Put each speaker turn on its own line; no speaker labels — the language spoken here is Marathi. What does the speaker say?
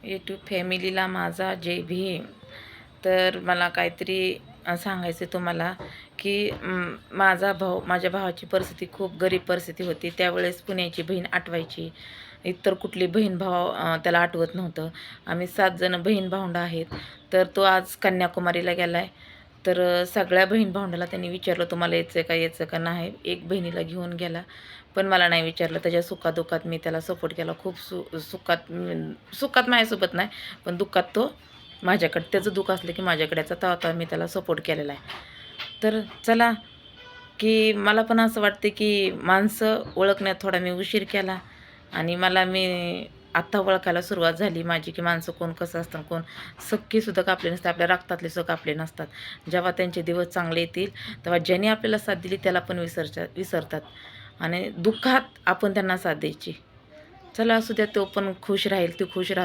यूट्यूब फॅमिलीला माझा जय भीम. तर मला काहीतरी सांगायचं तुम्हाला की माझ्या भावाची परिस्थिती खूप गरीब परिस्थिती होती. त्यावेळेस पुण्याची बहीण आठवायची, इतर कुठली बहीण भाव त्याला आठवत नव्हतं. आम्ही 7 जण बहीण भावंडं आहेत. तर तो आज कन्याकुमारीला गेला आहे. तर सगळ्या बहीण भावंडाला त्यांनी विचारलं, तुम्हाला यायचं का नाही. एक बहिणीला घेऊन गेला, पण मला नाही विचारलं. त्याच्या सुखादुःखात मी त्याला सपोर्ट केला. खूप सुखात माझ्यासोबत नाही, पण दुःखात तो माझ्याकडे, त्याचं दुःख असलं की माझ्याकडे याचा तेव्हा मी त्याला सपोर्ट केलेला आहे. तर चला, की मला पण असं वाटतं की माणसं ओळखण्यात थोडा मी उशीर केला, आणि मी आत्ता ओळखायला सुरुवात झाली माझी, की माणसं कोण कसं असतं, कोण सख्खीसुद्धा कापले नसते, आपल्या रक्तातले सुद्धा कापले नसतात. जेव्हा त्यांचे दिवस चांगले येतील तेव्हा ज्यांनी आपल्याला साथ दिली त्याला पण विसरतात, आणि दुःखात आपण त्यांना साथ द्यायची. चला, असू द्या, तो पण खुश राहील, ती खुश राहते.